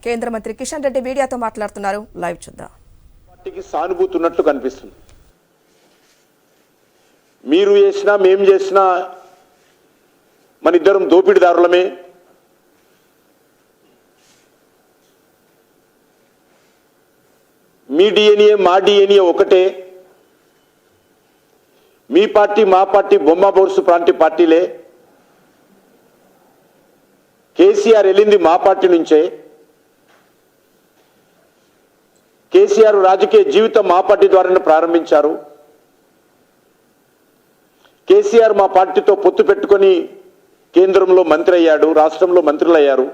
కేంద్ర మంత్రి కిషన్ రెడ్డి మీడియాతో మాట్లాడుతున్నారు. లైవ్ చూద్దాం. పార్టీకి సానుభూతి ఉన్నట్లు కనిపిస్తుంది. మీరు చేసినా మేము చేసినా మన ఇద్దరం దోపిడీదారులమే, మీ డిఎన్ఏ మా డిఎన్ఏ ఒకటే, మీ పార్టీ మా పార్టీ బొమ్మ బోర్సు ప్రాంతీయ పార్టీలే, కేసీఆర్ వెళ్ళింది మా పార్టీ నుంచే, కేసీఆర్ రాజకీయ జీవితం మా పార్టీ ద్వారానే ప్రారంభించారు, కేసీఆర్ మా పార్టీతో పొత్తు పెట్టుకొని కేంద్రంలో మంత్రి అయ్యాడు, రాష్ట్రంలో మంత్రులు అయ్యారు.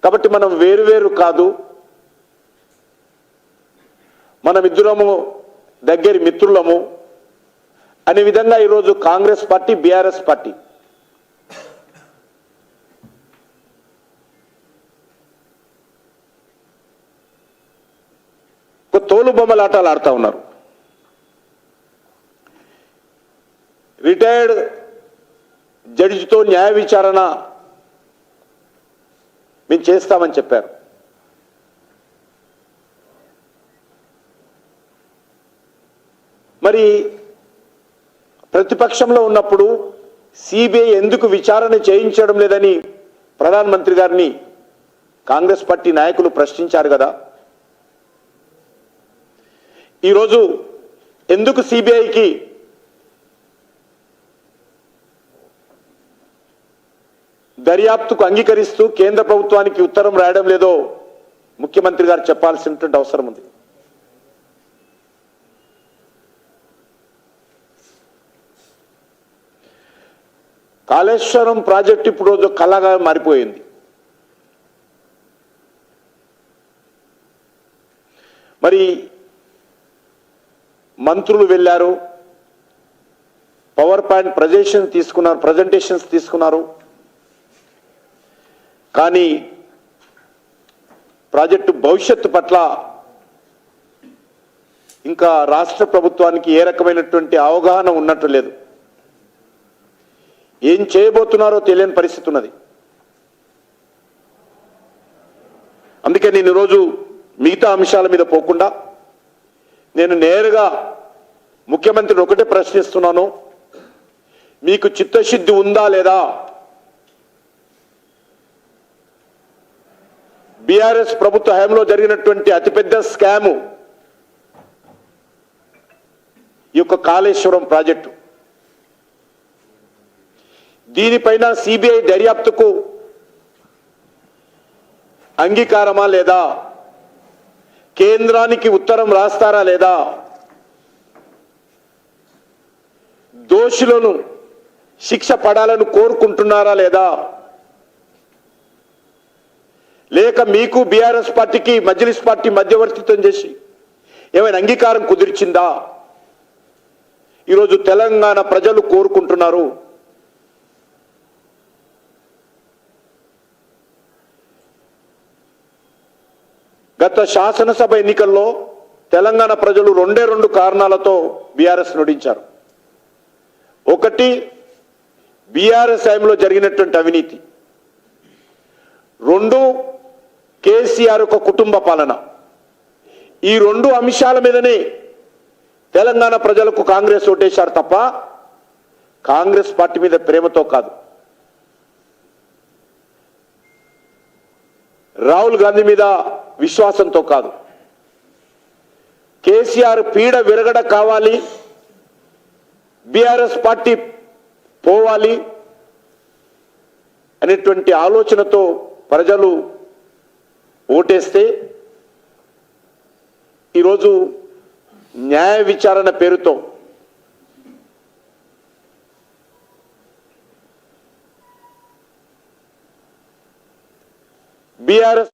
కాబట్టి మనం వేరువేరు కాదు, మనమిద్దరము దగ్గరి మిత్రులము అనే విధంగా ఈరోజు కాంగ్రెస్ పార్టీ బీఆర్ఎస్ పార్టీ ఒక తోలు బొమ్మలాటాలు ఆడుతూ ఉన్నారు. రిటైర్డ్ జడ్జితో న్యాయ విచారణ మేము చేస్తామని చెప్పారు. మరి ప్రతిపక్షంలో ఉన్నప్పుడు సిబిఐ ఎందుకు విచారణ చేయించడం లేదని ప్రధానమంత్రి గారిని కాంగ్రెస్ పార్టీ నాయకులు ప్రశ్నించారు కదా. ఈరోజు ఎందుకు సిబిఐకి దర్యాప్తుకు అంగీకరిస్తూ కేంద్ర ప్రభుత్వానికి ఉత్తరం రాయడం లేదో ముఖ్యమంత్రి గారు చెప్పాల్సినటువంటి అవసరం ఉంది. కాళేశ్వరం ప్రాజెక్టు ఇప్పుడు రోజు కళగా మారిపోయింది. మరి మంత్రులు వెళ్ళారు, పవర్ పాయింట్ ప్రజెంటేషన్స్ తీసుకున్నారు. కానీ ప్రాజెక్టు భవిష్యత్తు పట్ల ఇంకా రాష్ట్ర ప్రభుత్వానికి ఏ రకమైనటువంటి అవగాహన ఉన్నట్టు లేదు. ఏం చేయబోతున్నారో తెలియని పరిస్థితి ఉన్నది. అందుకే నేను ఈరోజు మిగతా అంశాల మీద పోకుండా నేను నేరుగా ముఖ్యమంత్రిని ఒకటే ప్రశ్నిస్తున్నాను, మీకు చిత్తశుద్ధి ఉందా లేదా? బీఆర్ఎస్ ప్రభుత్వ హయాంలో జరిగినటువంటి అతిపెద్ద స్కాము ఈ యొక్క కాళేశ్వరం ప్రాజెక్టు. దీనిపైన సిబిఐ దర్యాప్తుకు అంగీకారమా లేదా? కేంద్రానికి ఉత్తరం రాస్తారా లేదా? దోషులను శిక్ష పడాలని కోరుకుంటున్నారా లేదా? లేక మీకు బీఆర్ఎస్ పార్టీకి మజ్లిస్ పార్టీ మధ్యవర్తిత్వం చేసి ఏమైనా అంగీకారం కుదిర్చిందా? ఈరోజు తెలంగాణ ప్రజలు కోరుకుంటున్నారు. గత శాసనసభ ఎన్నికల్లో తెలంగాణ ప్రజలు రెండు కారణాలతో బీఆర్ఎస్ నొడించారు. ఒకటి, బీఆర్ఎస్ హయాంలో జరిగినటువంటి అవినీతి. రెండు, కేసీఆర్ యొక్క కుటుంబ పాలన. ఈ రెండు అంశాల మీదనే తెలంగాణ ప్రజలకు కాంగ్రెస్ ఓటేశారు తప్ప కాంగ్రెస్ పార్టీ మీద ప్రేమతో కాదు. రాహుల్ గాంధీ మీద విశ్వాసంతో కాదు. కేసీఆర్ పీడ విరగడ కావాలి, బీఆర్ఎస్ పార్టీ పోవాలి అనేటువంటి ఆలోచనతో ప్రజలు ఓటేస్తే ఈరోజు న్యాయ విచారణ పేరుతో బీఆర్ఎస్